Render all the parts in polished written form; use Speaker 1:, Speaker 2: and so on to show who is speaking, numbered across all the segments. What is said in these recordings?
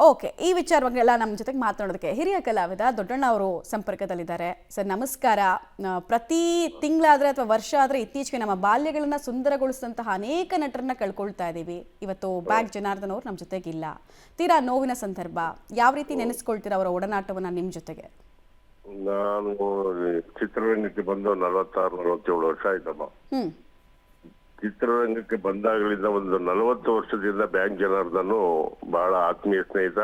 Speaker 1: Okay, ಈ ವಿಚಾರವಾಗೆಲ್ಲ ನಮ್ಮ ಜೊತೆಗೆ ಮಾತನಾಡೋದಕ್ಕೆ ಹಿರಿಯ ಕಲಾವಿದ ದೊಡ್ಡಣ್ಣ ಅವರು ಸಂಪರ್ಕದಲ್ಲಿದ್ದಾರೆ. ಸರ್ ನಮಸ್ಕಾರ. ಪ್ರತಿ ತಿಂಗಳಾದರೆ ಅಥವಾ ವರ್ಷ ಆದರೆ ಇತ್ತೀಚೆಗೆ ನಮ್ಮ ಬಾಲ್ಯಗಳನ್ನು ಸುಂದರಗೊಳಿಸಿದಂತಹ ಅನೇಕ ನಟರನ್ನ ಕಳ್ಕೊಳ್ತಾ ಇದ್ದೀವಿ. ಇವತ್ತು ಬ್ಯಾಂಕ್ ಜನಾರ್ದನ್ ಅವರು ನಮ್ಮ ಜೊತೆಗಿಲ್ಲ. ತೀರಾ ನೋವಿನ ಸಂದರ್ಭ. ಯಾವ ರೀತಿ ನೆನೆಸ್ಕೊಳ್ತೀರಾ ಅವರ ಒಡನಾಟವನ್ನು ನಿಮ್ಮ ಜೊತೆಗೆ?
Speaker 2: ನಾನು ಚಿತ್ರರಂಗಕ್ಕೆ ಬಂದು 46-47 ವರ್ಷ ಆಯ್ತಮ್ಮ. ಚಿತ್ರರಂಗಕ್ಕೆ ಬಂದಾಗಲಿಂದ ಒಂದು 40 ವರ್ಷದಿಂದ ಬ್ಯಾಂಕ್ ಜನಾರ್ದನ್ ಬಹಳ ಆತ್ಮೀಯ ಸ್ನೇಹಿತ.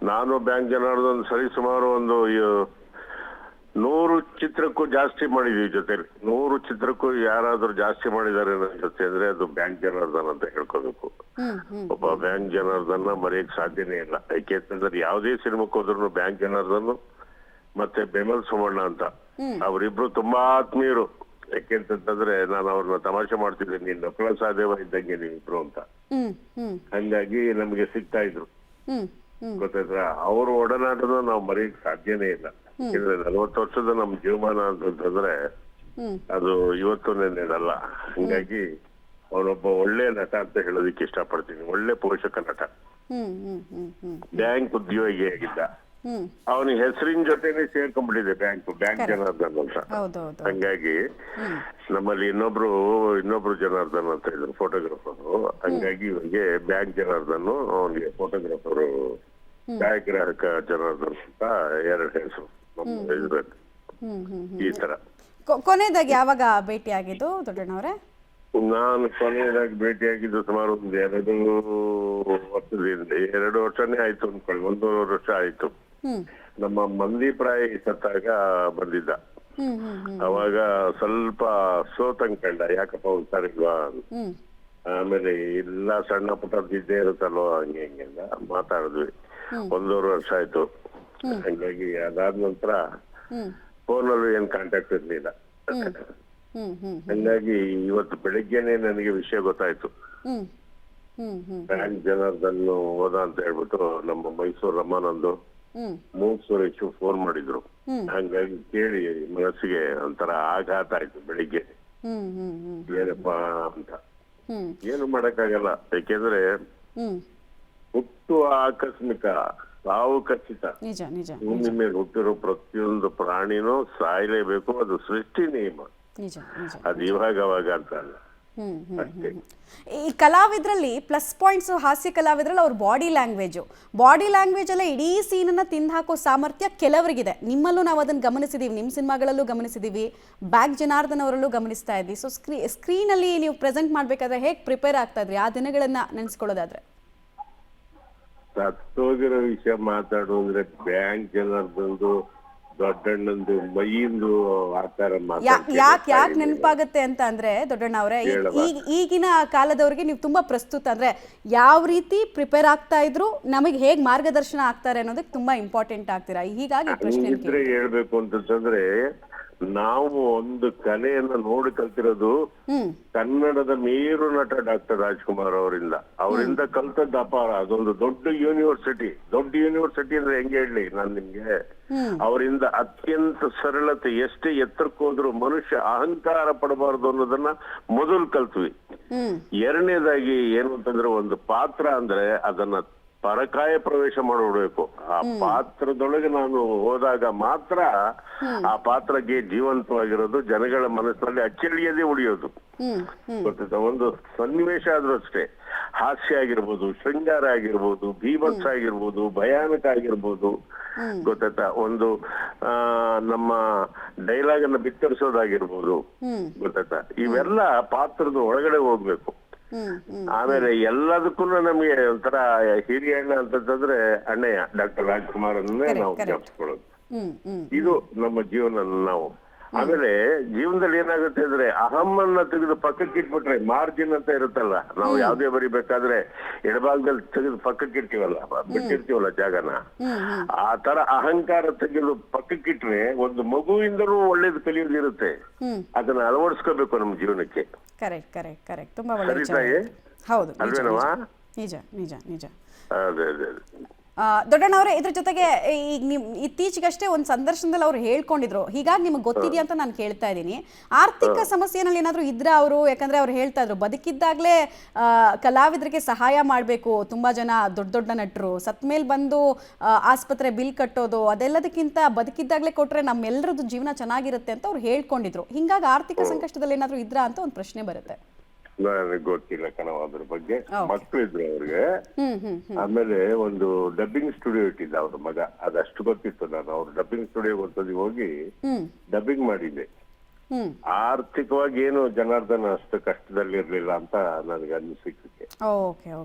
Speaker 2: ನಾನು ಬ್ಯಾಂಕ್ ಜನಾರ್ದನ್ ಸರಿಸುಮಾರು ಒಂದು 100 ಚಿತ್ರಕ್ಕೂ ಜಾಸ್ತಿ ಮಾಡಿದೀವಿ ಜೊತೆ. 100 ಚಿತ್ರಕ್ಕೂ ಯಾರಾದ್ರೂ ಜಾಸ್ತಿ ಮಾಡಿದ್ದಾರೆ ನನ್ನ ಜೊತೆ ಅಂದ್ರೆ ಅದು ಬ್ಯಾಂಕ್ ಜನಾರ್ದನ್ ಅಂತ ಹೇಳ್ಕೋಬೇಕು. ಒಬ್ಬ ಬ್ಯಾಂಕ್ ಜನಾರ್ದನ್ ಮರೆಯಕ್ ಸಾಧ್ಯನೇ ಇಲ್ಲ. ಯಾಕೆಂತಂದ್ರೆ ಯಾವುದೇ ಸಿನಿಮಾಕ್ಕೆ ಹೋದ್ರು ಬ್ಯಾಂಕ್ ಜನಾರ್ದನ್ ಮತ್ತೆ ಬೆಮಲ್ ಸುಮಣ್ಣ ಅಂತ ಅವರಿಬ್ರು ತುಂಬಾ ಆತ್ಮೀಯರು. ಯಾಕೆಂತಂದ್ರೆ ನಾನು ಅವ್ರನ್ನ ತಮಾಷೆ ಮಾಡ್ತಿದ್ದೆ, ನೀನ್ ನಕಲ ಸಾದೇವ ಇದ್ದಂಗೆ ನೀವಿಬ್ರು ಅಂತ. ಹಂಗಾಗಿ ನಮ್ಗೆ ಸಿಗ್ತಾ ಇದ್ರು, ಗೊತ್ತಾಯ್ತಾ? ಅವ್ರ ಒಡನಾಟನ ನಾವು ಮರೆಯಕ್ ಸಾಧ್ಯನೇ ಇಲ್ಲ. ಯಾಕಂದ್ರೆ 40 ವರ್ಷದ ನಮ್ ಜೀವಮಾನ ಅಂತಂದ್ರೆ ಅದು ಇವತ್ತು ನೆನೆದಲ್ಲ. ಹಂಗಾಗಿ ಅವನೊಬ್ಬ ಒಳ್ಳೆ ನಟ ಅಂತ ಹೇಳೋದಕ್ಕೆ ಇಷ್ಟಪಡ್ತೀನಿ. ಒಳ್ಳೆ ಪೋಷಕ ನಟ, ಬ್ಯಾಂಕ್ ಉದ್ಯೋಗಿ ಆಗಿದ್ದ. ಅವನಿಗೆ ಹೆಸರಿನ ಜೊತೆನೆ ಸೇರ್ಕೊಂಡ್ಬಿಟ್ಟಿದೆ ಬ್ಯಾಂಕ್ ಜನಾರ್ದನ್ ಅಂತ. ಹಂಗಾಗಿ ನಮ್ಮಲ್ಲಿ ಇನ್ನೊಬ್ರು ಜನಾರ್ದನ್ ಅಂತ ಇದ್ರು ಫೋಟೋಗ್ರಾಫರು. ಹಂಗಾಗಿ ಇವರಿಗೆ ಬ್ಯಾಂಕ್ ಜನಾರ್ದನ್, ಅವನಿಗೆ ಫೋಟೋಗ್ರಾಫರ್ ಛಾಯಾಗ್ರಾಹಕ ಜನಾರ್ದನ್ ಅಂತ 2 ಹೆಸರು ನಮ್ಮ ಇದ್ರಲ್ಲಿ. ಈ ತರ
Speaker 1: ಕೊನೆಯದಾಗಿ ಯಾವಾಗ ಭೇಟಿ ಆಗಿದ್ದು ದೊಡ್ಡಣ್ಣವ್ರೆ?
Speaker 2: ನಾನು ಕೊನೆಯದಾಗಿ ಭೇಟಿಯಾಗಿದ್ದು ಸುಮಾರು ಒಂದು 2 ವರ್ಷದಿಂದ 2 ವರ್ಷನೇ ಆಯ್ತು ಅನ್ಕೊಳ್ಳಿ. 1.5 ವರ್ಷ ಆಯ್ತು. ನಮ್ಮ ಮಂದೀಪ್ ರಾಯ್ ಸತ್ತಾಗ ಬಂದಿದ್ದ. ಅವಾಗ ಸ್ವಲ್ಪ ಸೋತಂಗ್ ಕಂಡ, ಯಾಕಪ್ಪ ಹುಷಾರಿಲ್ವಾ. ಆಮೇಲೆ ಇಲ್ಲ ಸಣ್ಣ ಪುಟ್ಟದ್ದಿದ್ದೇ ಇರುತ್ತಲ್ವ ಹಂಗೆ ಹಿಂಗೆಲ್ಲ ಮಾತಾಡಿದ್ವಿ. 1.5 ವರ್ಷ ಆಯ್ತು. ಹಂಗಾಗಿ ಅದಾದ ನಂತರ ಫೋನಲ್ಲಿ ಏನ್ ಕಾಂಟ್ಯಾಕ್ಟ್ ಇರ್ಲಿಲ್ಲ. ಹಂಗಾಗಿ ಇವತ್ತು ಬೆಳಿಗ್ಗೆನೆ ನನಗೆ ವಿಷಯ ಗೊತ್ತಾಯ್ತು. ಬ್ಯಾಂಕ್ ಜನಾರ್ದನ್ ಹೋದ ಅಂತ ಹೇಳ್ಬಿಟ್ಟು ನಮ್ಮ ಮೈಸೂರು ರಮಾನಂದು ಮೂಗ್ ಸುರೇಶ್ ಫೋನ್ ಮಾಡಿದ್ರು. ಹಂಗಾಗಿ ಕೇಳಿ ಮನಸ್ಸಿಗೆ ಒಂಥರ ಆಘಾತ ಆಯ್ತು ಬೆಳಿಗ್ಗೆ. ಏನಪ್ಪಾ ಅಂತ ಏನು ಮಾಡಕ್ಕಾಗಲ್ಲ. ಯಾಕೆಂದ್ರೆ ಹುಟ್ಟು ಆಕಸ್ಮಿಕ, ಸಾವು ಖಚಿತ. ಭೂಮಿ ಮೇಲೆ ಹುಟ್ಟಿರೋ ಪ್ರತಿಯೊಂದು ಪ್ರಾಣಿನೂ ಸಾಯ್ಲೇಬೇಕು, ಅದು ಸೃಷ್ಟಿ ನಿಯಮ. ಅದು ಇವಾಗ ಅಂತ ಅಲ್ಲ.
Speaker 1: ಈ ಕಲಾವಿದ್ರಲ್ಲಿ ಪ್ಲಸ್ ಪಾಯಿಂಟ್ಸ್, ಹಾಸ್ಯ ಕಲಾವಿದ್ರಲ್ಲಿ ಅವ್ರ ಬಾಡಿ ಲ್ಯಾಂಗ್ವೇಜ್ ಎಲ್ಲ ಇಡೀ ಸೀನನ್ನ ತಿಂದು ಹಾಕೋ ಸಾಮರ್ಥ್ಯ ಕೆಲವರಿಗಿದೆ. ನಿಮ್ಮಲ್ಲೂ ನಾವು ಅದನ್ನು ಗಮನಿಸಿದೀವಿ, ನಿಮ್ಮ ಸಿನಿಮಾಗಳಲ್ಲೂ ಗಮನಿಸಿದೀವಿ, ಬ್ಯಾಂಕ್ ಜನಾರ್ದನ್ ಅವರಲ್ಲೂ ಗಮನಿಸ್ತಾ ಇದ್ವಿ. ಸೊ ಸ್ಕ್ರೀನಲ್ಲಿ ನೀವು ಪ್ರೆಸೆಂಟ್ ಮಾಡ್ಬೇಕಾದ್ರೆ ಹೇಗೆ ಪ್ರಿಪೇರ್ ಆಗ್ತಾ ಇದ್ರಿ ಆ ದಿನಗಳನ್ನ ನೆನೆಸ್ಕೊಳ್ಳೋದಾದ್ರೆ?
Speaker 2: ಸತ್ತೋಗಿರೋ ವಿಷಯ ಮಾತಾಡು ಅಂದ್ರೆ ಬ್ಯಾಂಕ್ ಜನಾರ್ದನ್ದು, ದೊಡ್ಡಣ್ಣಂದು, ಮೈಯಿಂದು ಆಕಾರ
Speaker 1: ಯಾಕೆ ನೆನಪಾಗುತ್ತೆ ಅಂತ ಅಂದ್ರೆ ದೊಡ್ಡಣ್ಣ ಅವರೇ, ಈಗಿನ ಕಾಲದವ್ರಿಗೆ ನೀವು ತುಂಬಾ ಪ್ರಸ್ತುತ ಅಂದ್ರೆ ಯಾವ ರೀತಿ ಪ್ರಿಪೇರ್ ಆಗ್ತಾ ಇದ್ರು, ನಮಗೆ ಹೇಗ್ ಮಾರ್ಗದರ್ಶನ ಆಗ್ತಾರೆ ಅನ್ನೋದಕ್ಕೆ ತುಂಬಾ ಇಂಪಾರ್ಟೆಂಟ್ ಆಗ್ತೀರಾ. ಹೀಗಾಗಿ ಪ್ರಶ್ನೆ
Speaker 2: ಹೇಳ್ಬೇಕು ಅಂತಂದ್ರೆ, ನಾವು ಒಂದು ಕಲೆಯನ್ನ ನೋಡಿ ಕಲ್ತಿರೋದು ಕನ್ನಡದ ಮೇರು ನಟ ಡಾಕ್ಟರ್ ರಾಜ್ಕುಮಾರ್ ಅವರಿಂದ ಕಲ್ತದ್ದು ಅಪಾರ. ಅದೊಂದು ದೊಡ್ಡ ಯೂನಿವರ್ಸಿಟಿ ಅಂದ್ರೆ ಹೆಂಗೆ ಹೇಳಿ ನಾನು ನಿಮ್ಗೆ. ಅವರಿಂದ ಅತ್ಯಂತ ಸರಳತೆ, ಎಷ್ಟೇ ಎತ್ತರಕ್ಕೆ ಹೋದ್ರು ಮನುಷ್ಯ ಅಹಂಕಾರ ಪಡಬಾರ್ದು ಅನ್ನೋದನ್ನ ಮೊದಲು ಕಲ್ತ್ವಿ. ಎರಡನೇದಾಗಿ ಏನು ಅಂತಂದ್ರೆ, ಒಂದು ಪಾತ್ರ ಅಂದ್ರೆ ಅದನ್ನ ಪರಕಾಯ ಪ್ರವೇಶ ಮಾಡಿಬಿಡ್ಬೇಕು. ಆ ಪಾತ್ರದೊಳಗೆ ನಾನು ಹೋದಾಗ ಮಾತ್ರ ಆ ಪಾತ್ರಕ್ಕೆ ಜೀವಂತವಾಗಿರೋದು, ಜನಗಳ ಮನಸ್ಸಿನಲ್ಲಿ ಅಚ್ಚಳಿಯದೇ ಉಳಿಯೋದು. ಗೊತ್ತಿತ್ತ? ಒಂದು ಸನ್ನಿವೇಶ ಆದ್ರೂ ಅಷ್ಟೇ, ಹಾಸ್ಯ ಆಗಿರ್ಬೋದು, ಶೃಂಗಾರ ಆಗಿರ್ಬೋದು, ಭೀಭತ್ಸ ಆಗಿರ್ಬೋದು, ಭಯಾನಕ ಆಗಿರ್ಬೋದು, ಗೊತ್ತಾಯ್ತಾ? ಒಂದು ನಮ್ಮ ಡೈಲಾಗ್ ಅನ್ನ ಬಿತ್ತರಿಸೋದಾಗಿರ್ಬೋದು, ಗೊತ್ತಾಯ್ತಾ? ಇವೆಲ್ಲ ಪಾತ್ರದ ಒಳಗಡೆ ಹೋಗ್ಬೇಕು. ಆಮೇಲೆ ಎಲ್ಲದಕ್ಕೂ ನಮ್ಗೆ ಒಂಥರ ಹಿರಿಯ ಅಣ್ಣ ಅಂತಂದ್ರೆ ಅಣ್ಣಯ್ಯ ಡಾಕ್ಟರ್ ರಾಜ್ಕುಮಾರ್ ಅನ್ನೇ ನಾವು ಜ್ಞಾಪಿಸ್ಕೊಳ್ಳೋದು. ಇದು ನಮ್ಮ ಜೀವನ. ನಾವು ಆಮೇಲೆ ಜೀವನದಲ್ಲಿ ಏನಾಗುತ್ತೆ ಅಂದ್ರೆ, ಅಹಮ್ಮನ್ನ ತೆಗೆದು ಪಕ್ಕಕ್ಕೆ ಇಟ್ಬಿಟ್ರೆ ಮಾರ್ಜಿನ್ ಅಂತ ಇರುತ್ತಲ್ಲ, ನಾವು ಯಾವ್ದೇ ಬರಿಬೇಕಾದ್ರೆ ಎಡಭಾಗದಲ್ಲಿ ತೆಗೆದು ಪಕ್ಕಕ್ಕೆ ಬಿಟ್ಟಿರ್ತೀವಲ್ಲ ಜಾಗನ, ಆ ತರ ಅಹಂಕಾರ ತೆಗೆದು ಪಕ್ಕಕ್ಕಿಟ್ರೆ ಒಂದು ಮಗುವಿಂದಲೂ ಒಳ್ಳೇದು ಕಲಿಯೋದಿರುತ್ತೆ. ಅದನ್ನ ಅಳವಡಿಸ್ಕೋಬೇಕು ನಮ್ಮ ಜೀವನಕ್ಕೆ.
Speaker 1: ಕರೆಕ್ಟ್. ತುಂಬಾ ಒಳ್ಳೆ. ಹೌದು,
Speaker 2: ಅಲ್ವೇನವಾ?
Speaker 1: ನಿಜ.
Speaker 2: ಅದೇ
Speaker 1: ದೊಡ್ಡಣ್ಣವರೇ, ಇದ್ರ ಜೊತೆಗೆ ಈಗ ನಿಮ್ ಇತ್ತೀಚೆಗಷ್ಟೇ ಒಂದು ಸಂದರ್ಶನದಲ್ಲಿ ಅವ್ರು ಹೇಳ್ಕೊಂಡಿದ್ರು, ಹೀಗಾಗಿ ನಿಮಗೆ ಗೊತ್ತಿದೆಯಾ ಅಂತ ನಾನು ಕೇಳ್ತಾ ಇದ್ದೀನಿ, ಆರ್ಥಿಕ ಸಮಸ್ಯೆನಲ್ಲಿ ಏನಾದರೂ ಇದ್ರ ಅವರು? ಯಾಕಂದ್ರೆ ಅವ್ರು ಹೇಳ್ತಾ ಇದ್ರು ಬದುಕಿದ್ದಾಗಲೇ ಕಲಾವಿದರಿಗೆ ಸಹಾಯ ಮಾಡಬೇಕು, ತುಂಬಾ ಜನ ದೊಡ್ಡ ದೊಡ್ಡ ನಟರು ಸತ್ ಮೇಲೆ ಬಂದು ಆಸ್ಪತ್ರೆ ಬಿಲ್ ಕಟ್ಟೋದು ಅದೆಲ್ಲದಕ್ಕಿಂತ ಬದುಕಿದ್ದಾಗಲೇ ಕೊಟ್ರೆ ನಮ್ಮೆಲ್ಲರದ್ದು ಜೀವನ ಚೆನ್ನಾಗಿರುತ್ತೆ ಅಂತ ಅವ್ರು ಹೇಳ್ಕೊಂಡಿದ್ರು. ಹಿಂಗಾಗಿ ಆರ್ಥಿಕ ಸಂಕಷ್ಟದಲ್ಲಿ ಏನಾದರೂ ಇದ್ರಾ ಅಂತ ಒಂದು ಪ್ರಶ್ನೆ ಬರುತ್ತೆ.
Speaker 2: ನನಗೆ ಗೊತ್ತಿಲ್ಲ ಕಣವ ಅದ್ರ ಬಗ್ಗೆ. ಮಕ್ಕಳಿದ್ರು ಅವ್ರಿಗೆ. ಆಮೇಲೆ ಒಂದು ಡಬ್ಬಿಂಗ್ ಸ್ಟುಡಿಯೋ ಇಟ್ಟಿದ್ದ ಅವ್ರ ಮಗ, ಅದಷ್ಟು ಗೊತ್ತಿತ್ತು. ನಾನು ಅವ್ರ ಡಬ್ಬಿಂಗ್ ಸ್ಟುಡಿಯೋ ಒಂದ್ಸತಿ ಹೋಗಿ ಡಬ್ಬಿಂಗ್ ಮಾಡಿದ್ದೆ. ಆರ್ಥಿಕವಾಗಿ ಏನು ಜನಾರ್ದನ ಅಷ್ಟು ಕಷ್ಟದಲ್ಲಿ ಇರ್ಲಿಲ್ಲ ಅಂತ ನನಗೆ ಅನಿಸಿಕೆ.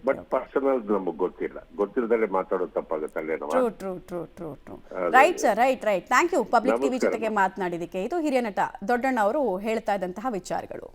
Speaker 2: ಬಟ್ ಪರ್ಸನಲ್ ನಮಗ್ ಗೊತ್ತಿಲ್ಲ, ಗೊತ್ತಿಲ್ಲದೆ ಮಾತಾಡೋದು ತಪ್ಪಾಗುತ್ತೆ ಅಲ್ಲೇನವಾ.
Speaker 1: Right sir, right. Thank you public TV ಜೊತೆಗೆ ಮಾತನಾಡಿದಕ್ಕೆ. ಇದು ಹಿರಿಯ ನಟ ದೊಡ್ಡಣ್ಣ ಅವರು ಹೇಳ್ತಾ ಇದ್ದಂತಹ ವಿಚಾರಗಳು.